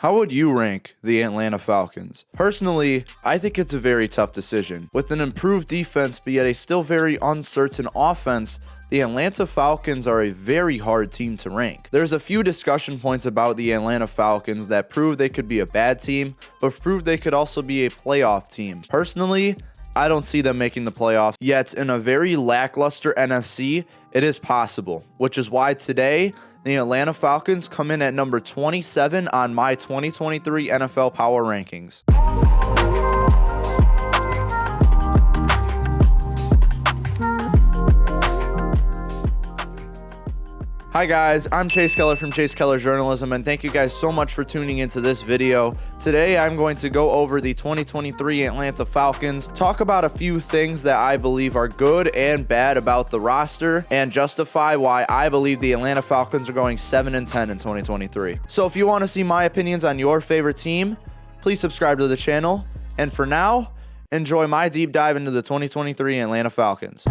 How would you rank the Atlanta Falcons? Personally, I think it's a very tough decision. With an improved defense, but yet a still very uncertain offense, the Atlanta Falcons are a very hard team to rank. There's a few discussion points about the Atlanta Falcons that prove they could be a bad team, but prove they could also be a playoff team. Personally, I don't see them making the playoffs, yet in a very lackluster NFC, it is possible, which is why today, the Atlanta Falcons come in at number 27 on my 2023 NFL Power Rankings. Hi guys, I'm Chase Keller from Chase Keller Journalism, and thank you guys so much for tuning into this video. Today I'm going to go over the 2023 Atlanta Falcons, talk about a few things that I believe are good and bad about the roster, and justify why I believe the Atlanta Falcons are going 7-10 in 2023. So if you want to see my opinions on your favorite team, please subscribe to the channel, and for now, enjoy my deep dive into the 2023 Atlanta Falcons.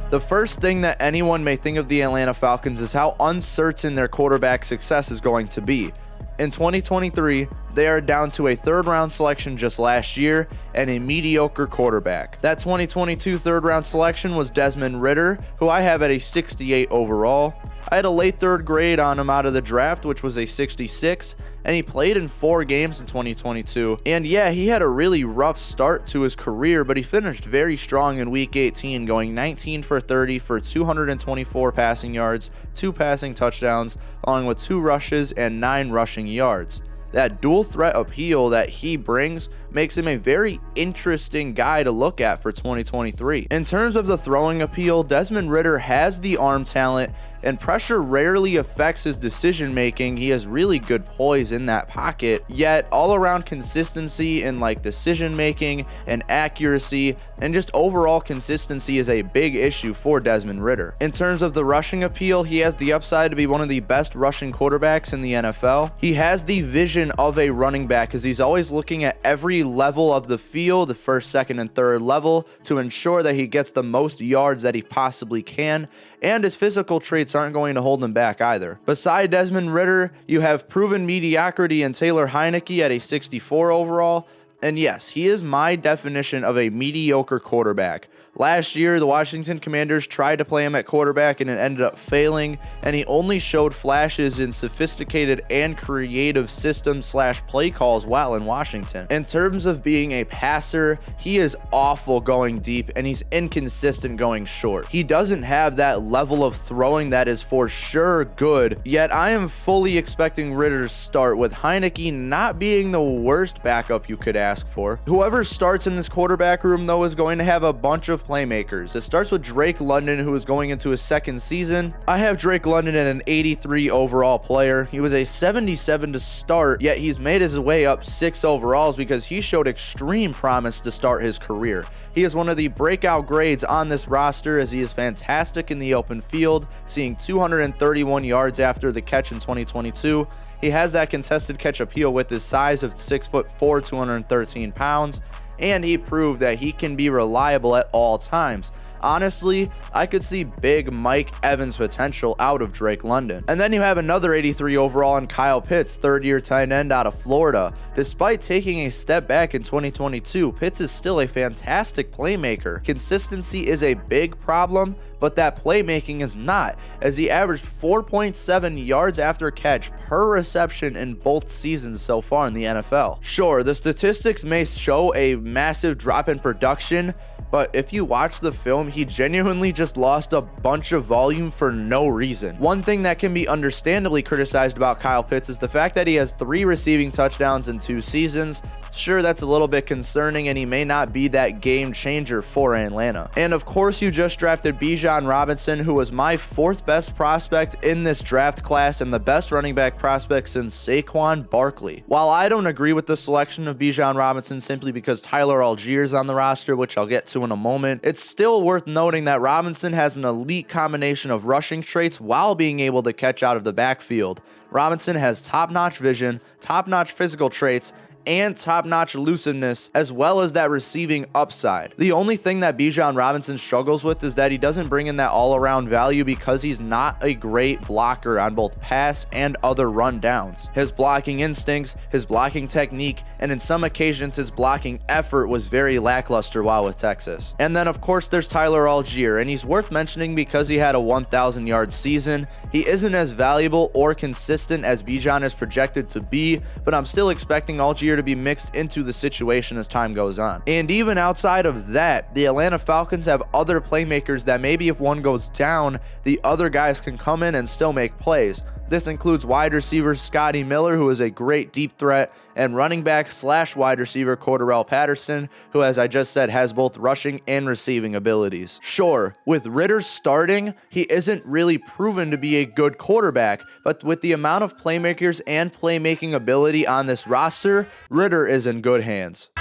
The first thing that anyone may think of the Atlanta Falcons is how uncertain their quarterback success is going to be. In 2023, they are down to a third-round selection just last year and a mediocre quarterback. That 2022 third-round selection was Desmond Ridder, who I have at a 68 overall. I had a late third grade on him out of the draft, which was a 66, and he played in 4 games in 2022. And yeah, he had a really rough start to his career, but he finished very strong in week 18, going 19 for 30 for 224 passing yards, 2 passing touchdowns, along with 2 rushes and 9 rushing yards. That dual threat appeal that he brings makes him a very interesting guy to look at for 2023. In terms of the throwing appeal, Desmond Ridder has the arm talent, and pressure rarely affects his decision making. He has really good poise in that pocket, yet all around consistency in decision making and accuracy and just overall consistency is a big issue for Desmond Ridder. In terms of the rushing appeal, he has the upside to be one of the best rushing quarterbacks in the NFL. He has the vision of a running back because he's always looking at every level of the field, the first, second, and third level, to ensure that he gets the most yards that he possibly can, and his physical traits aren't going to hold him back either. Beside Desmond Ridder, you have proven mediocrity in Taylor Heinicke at a 64 overall, and yes, he is my definition of a mediocre quarterback. Last year, the Washington Commanders tried to play him at quarterback and it ended up failing, and he only showed flashes in sophisticated and creative system/play calls while in Washington. In terms of being a passer, he is awful going deep and he's inconsistent going short. He doesn't have that level of throwing that is for sure good, yet I am fully expecting Ridder to start, with Heinicke not being the worst backup you could ask for. Whoever starts in this quarterback room though is going to have a bunch of playmakers. It starts with Drake London, who is going into his second season. I have Drake London at an 83 overall player. He was a 77 to start, yet he's made his way up 6 overalls because he showed extreme promise to start his career. He is one of the breakout grades on this roster as he is fantastic in the open field, seeing 231 yards after the catch in 2022. He has that contested catch appeal with his size of 6'4", 213 pounds, and he proved that he can be reliable at all times. Honestly, I could see big Mike Evans potential out of Drake London. And then you have another 83 overall in Kyle Pitts, third-year tight end out of Florida. Despite taking a step back in 2022, Pitts is still a fantastic playmaker. Consistency is a big problem, but that playmaking is not, as he averaged 4.7 yards after catch per reception in both seasons so far in the NFL. Sure, the statistics may show a massive drop in production, but if you watch the film, he genuinely just lost a bunch of volume for no reason. One thing that can be understandably criticized about Kyle Pitts is the fact that he has 3 receiving touchdowns in 2 seasons. Sure, that's a little bit concerning, and he may not be that game changer for Atlanta. And of course, you just drafted Bijan Robinson, who was my 4th best prospect in this draft class and the best running back prospect since Saquon Barkley. While I don't agree with the selection of Bijan Robinson simply because Tyler Algier is on the roster, which I'll get to in a moment, it's still worth noting that Robinson has an elite combination of rushing traits while being able to catch out of the backfield. Robinson has top-notch vision, top-notch physical traits, and top-notch elusiveness, as well as that receiving upside. The only thing that Bijan Robinson struggles with is that he doesn't bring in that all-around value because he's not a great blocker on both pass and other run downs. His blocking instincts, his blocking technique, and in some occasions his blocking effort was very lackluster while with Texas. And then of course there's Tyler Algier, and he's worth mentioning because he had a 1,000-yard season. He isn't as valuable or consistent as Bijan is projected to be, but I'm still expecting Algier to be mixed into the situation as time goes on. And even outside of that, the Atlanta Falcons have other playmakers that maybe if one goes down, the other guys can come in and still make plays. This includes wide receiver Scotty Miller, who is a great deep threat, and running back / wide receiver Cordarrelle Patterson, who, as I just said, has both rushing and receiving abilities. Sure, with Ridder starting, he isn't really proven to be a good quarterback, but with the amount of playmakers and playmaking ability on this roster, Ridder is in good hands.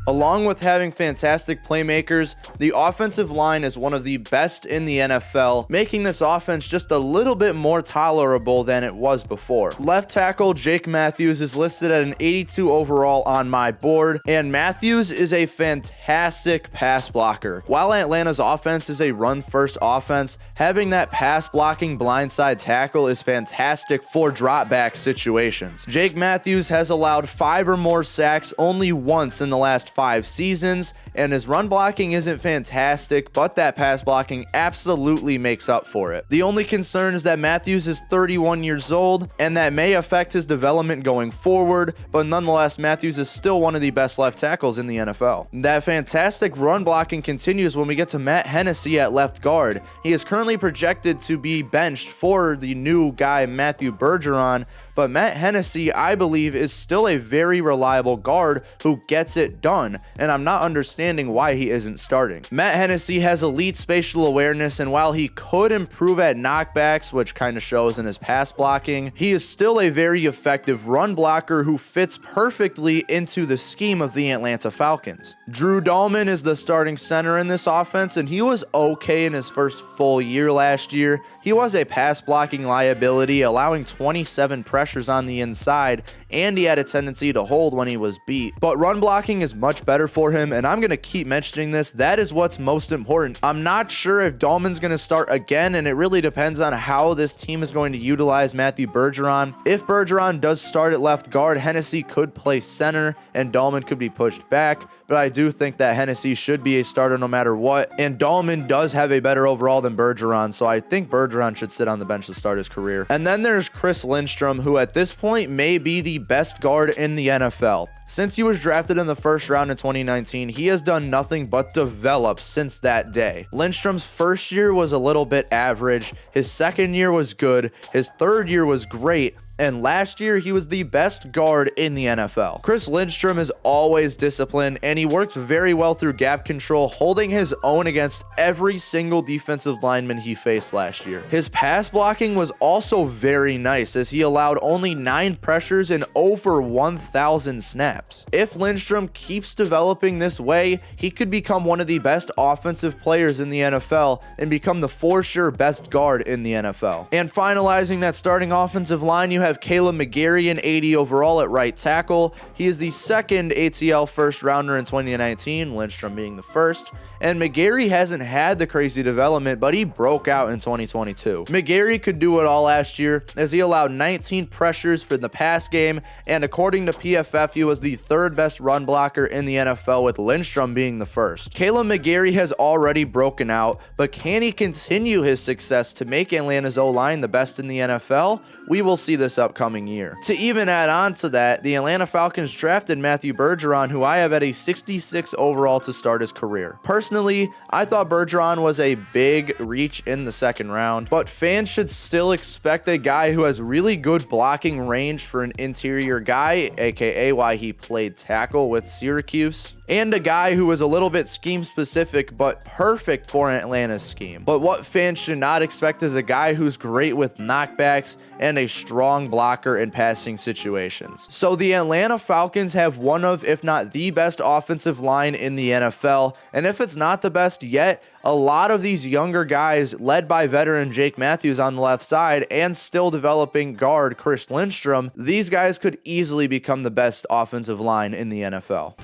Along with having fantastic playmakers, the offensive line is one of the best in the NFL, making this offense just a little bit more tolerable than it was before. Left tackle Jake Matthews is listed at an 82 overall on my board, and Matthews is a fantastic pass blocker. While Atlanta's offense is a run-first offense, having that pass-blocking blindside tackle is fantastic for drop-back situations. Jake Matthews has allowed 5 or more sacks only once in the last 5 seasons, and his run blocking isn't fantastic, but that pass blocking absolutely makes up for it. The only concern is that Matthews is 31 years old, and that may affect his development going forward, but nonetheless, Matthews is still one of the best left tackles in the NFL. That fantastic run blocking continues when we get to Matt Hennessy at left guard. He is currently projected to be benched for the new guy Matthew Bergeron, but Matt Hennessy, I believe, is still a very reliable guard who gets it done, and I'm not understanding why he isn't starting. Matt Hennessy has elite spatial awareness, and while he could improve at knockbacks, which kind of shows in his pass blocking, he is still a very effective run blocker who fits perfectly into the scheme of the Atlanta Falcons. Drew Dalman is the starting center in this offense, and he was okay in his first full year last year. He was a pass blocking liability, allowing 27 pressures on the inside, and he had a tendency to hold when he was beat. But run blocking is much better for him, and I'm going to keep mentioning this. That is what's most important. I'm not sure if Dalman's going to start again, and it really depends on how this team is going to utilize Matthew Bergeron. If Bergeron does start at left guard, Hennessy could play center, and Dalman could be pushed back, but I do think that Hennessy should be a starter no matter what, and Dalman does have a better overall than Bergeron, so I think Bergeron should sit on the bench to start his career. And then there's Chris Lindstrom, who at this point may be the best guard in the NFL. Since he was drafted in the first round in 2019, he has done nothing but develop since that day. Lindstrom's first year was a little bit average, his second year was good, his third year was great, and last year he was the best guard in the NFL. Chris Lindstrom is always disciplined, and he works very well through gap control, holding his own against every single defensive lineman he faced last year. His pass blocking was also very nice, as he allowed only 9 pressures and over 1,000 snaps. If Lindstrom keeps developing this way, he could become one of the best offensive players in the NFL and become the for sure best guard in the NFL. And finalizing that starting offensive line, you have Caleb McGarry, an 80 overall at right tackle. He is the second ATL first rounder in 2019, Lindstrom being the first. And McGarry hasn't had the crazy development, but he broke out in 2022. McGarry could do it all last year, as he allowed 19 pressures for the pass game, and according to PFF, he was the 3rd best run blocker in the NFL, with Lindstrom being the first. Caleb McGarry has already broken out, but can he continue his success to make Atlanta's O-line the best in the NFL? We will see this upcoming year. To even add on to that, the Atlanta Falcons drafted Matthew Bergeron, who I have at a 66 overall to start his career. Personally, I thought Bergeron was a big reach in the second round, but fans should still expect a guy who has really good blocking range for an interior guy, aka why he played tackle with Syracuse. and a guy who was a little bit scheme specific but perfect for Atlanta's scheme. But what fans should not expect is a guy who's great with knockbacks and a strong blocker in passing situations. So the Atlanta Falcons have one of, if not the best offensive line in the NFL, and if it's not the best yet, a lot of these younger guys led by veteran Jake Matthews on the left side and still developing guard Chris Lindstrom, these guys could easily become the best offensive line in the NFL.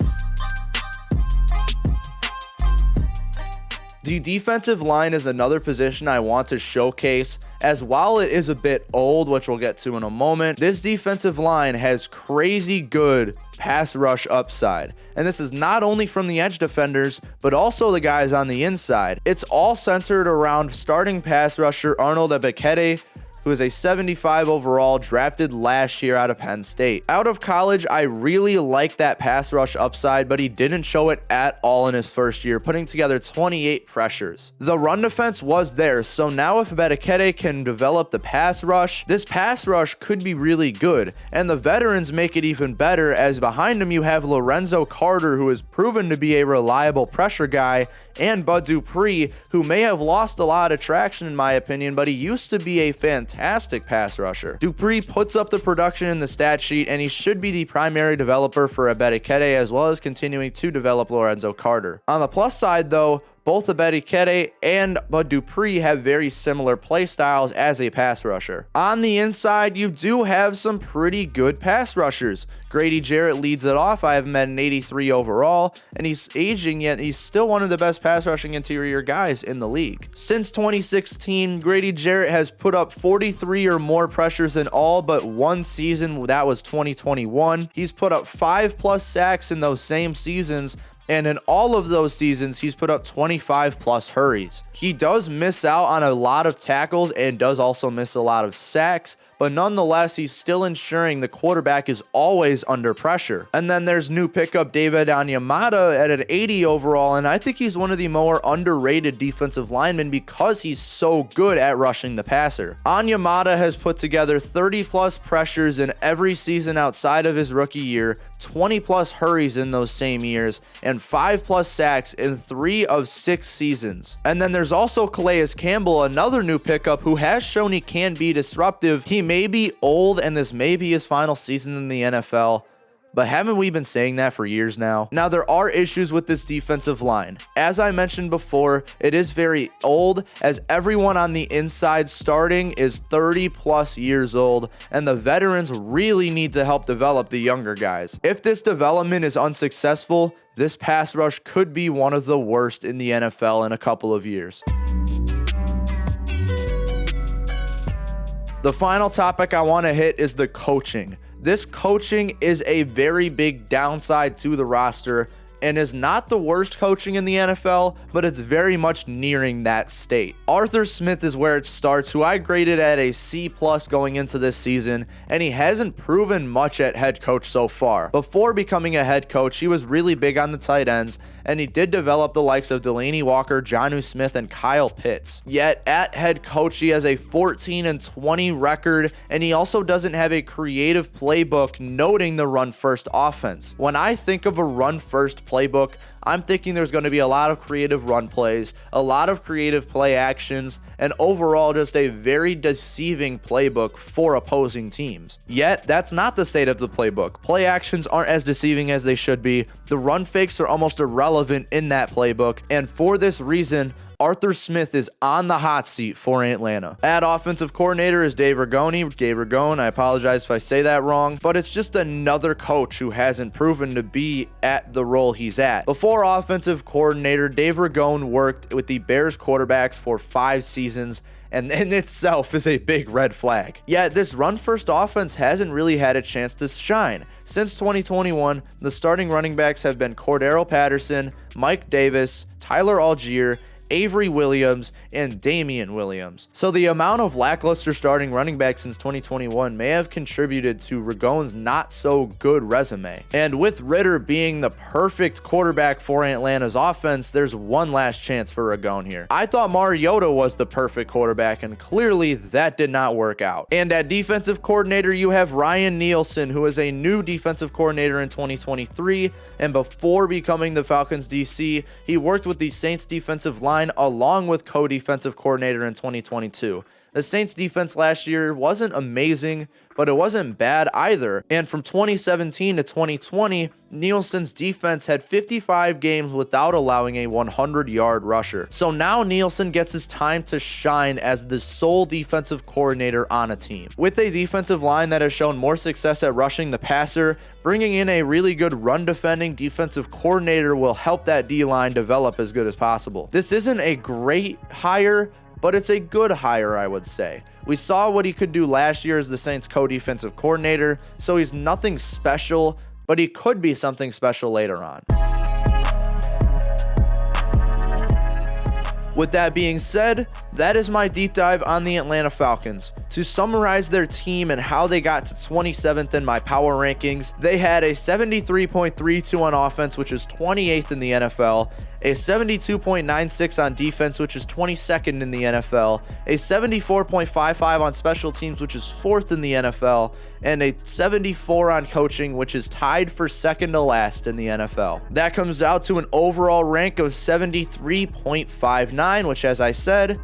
The defensive line is another position I want to showcase, as while it is a bit old, which we'll get to in a moment, this defensive line has crazy good pass rush upside. And this is not only from the edge defenders, but also the guys on the inside. It's all centered around starting pass rusher Arnold Ebiketie, who is a 75 overall, drafted last year out of Penn State. Out of college, I really like that pass rush upside, but he didn't show it at all in his first year, putting together 28 pressures. The run defense was there, so now if Ebiketie can develop the pass rush, this pass rush could be really good, and the veterans make it even better, as behind him you have Lorenzo Carter, who is proven to be a reliable pressure guy, and Bud Dupree, who may have lost a lot of traction in my opinion, but he used to be a fantastic pass rusher. Dupree puts up the production in the stat sheet, and he should be the primary developer for Ebiketie, as well as continuing to develop Lorenzo Carter. On the plus side though, both Ebiketie and Bud Dupree have very similar play styles as a pass rusher. On the inside, you do have some pretty good pass rushers. Grady Jarrett leads it off. I have him at an 83 overall, and he's aging, yet he's still one of the best pass rushing interior guys in the league. Since 2016, Grady Jarrett has put up 43 or more pressures in all but one season. That was 2021. He's put up 5+ sacks in those same seasons, and in all of those seasons, he's put up 25+ hurries. He does miss out on a lot of tackles and does also miss a lot of sacks, but nonetheless, he's still ensuring the quarterback is always under pressure. And then there's new pickup David Onyemata at an 80 overall, and I think he's one of the more underrated defensive linemen because he's so good at rushing the passer. Onyemata has put together 30+ pressures in every season outside of his rookie year, 20+ hurries in those same years, and 5+ sacks in 3 of 6 seasons. And then there's also Calais Campbell, another new pickup who has shown he can be disruptive. He may be old and this may be his final season in the NFL, but haven't we been saying that for years now? Now, there are issues with this defensive line. As I mentioned before, it is very old, as everyone on the inside starting is 30+ years old, and the veterans really need to help develop the younger guys. If this development is unsuccessful, this pass rush could be one of the worst in the NFL in a couple of years. The final topic I want to hit is the coaching. This coaching is a very big downside to the roster and is not the worst coaching in the NFL, but it's very much nearing that state. Arthur Smith is where it starts, who I graded at a C+ going into this season, and he hasn't proven much at head coach so far. Before becoming a head coach, he was really big on the tight ends, and he did develop the likes of Delaney Walker, Jonnu Smith, and Kyle Pitts. Yet at head coach, he has a 14-20 record, and he also doesn't have a creative playbook noting the run-first offense. When I think of a run-first playbook, I'm thinking there's going to be a lot of creative run plays, a lot of creative play actions, and overall just a very deceiving playbook for opposing teams. Yet, that's not the state of the playbook. Play actions aren't as deceiving as they should be. The run fakes are almost irrelevant in that playbook, and for this reason, Arthur Smith is on the hot seat for Atlanta. At offensive coordinator is Dave Ragone. I apologize if I say that wrong, but it's just another coach who hasn't proven to be at the role he's at. Before offensive coordinator, Dave Ragone worked with the Bears quarterbacks for 5 seasons, and in itself is a big red flag. Yet this run-first offense hasn't really had a chance to shine. Since 2021, the starting running backs have been Cordero Patterson, Mike Davis, Tyler Algier, Avery Williams, and Damian Williams. So the amount of lackluster starting running backs since 2021 may have contributed to Ragon's not so good resume. And with Ritter being the perfect quarterback for Atlanta's offense, there's one last chance for Ragon here. I thought Mariota was the perfect quarterback, and clearly that did not work out. And at defensive coordinator, you have Ryan Nielsen, who is a new defensive coordinator in 2023, and before becoming the Falcons DC, he worked with the Saints defensive line along with co-defensive coordinator in 2022. The Saints defense last year wasn't amazing, but it wasn't bad either. And from 2017 to 2020, Nielsen's defense had 55 games without allowing a 100-yard rusher. So now Nielsen gets his time to shine as the sole defensive coordinator on a team. With a defensive line that has shown more success at rushing the passer, bringing in a really good run-defending defensive coordinator will help that D-line develop as good as possible. This isn't a great hire, but it's a good hire, I would say. We saw what he could do last year as the Saints co-defensive coordinator, so he's nothing special, but he could be something special later on. With that being said, that is my deep dive on the Atlanta Falcons. To summarize their team and how they got to 27th in my power rankings, they had a 73.32 on offense, which is 28th in the NFL, a 72.96 on defense, which is 22nd in the NFL, a 74.55 on special teams, which is 4th in the NFL, and a 74 on coaching, which is tied for second to last in the NFL. That comes out to an overall rank of 73.59, which, as I said,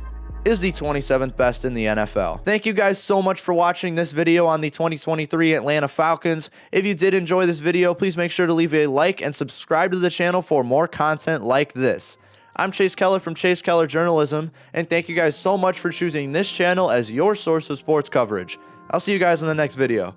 is the 27th best in the NFL. Thank you guys so much for watching this video on the 2023 Atlanta Falcons. If you did enjoy this video, please make sure to leave a like and subscribe to the channel for more content like this. I'm Chase Keller from Chase Keller Journalism, and thank you guys so much for choosing this channel as your source of sports coverage. I'll see you guys in the next video.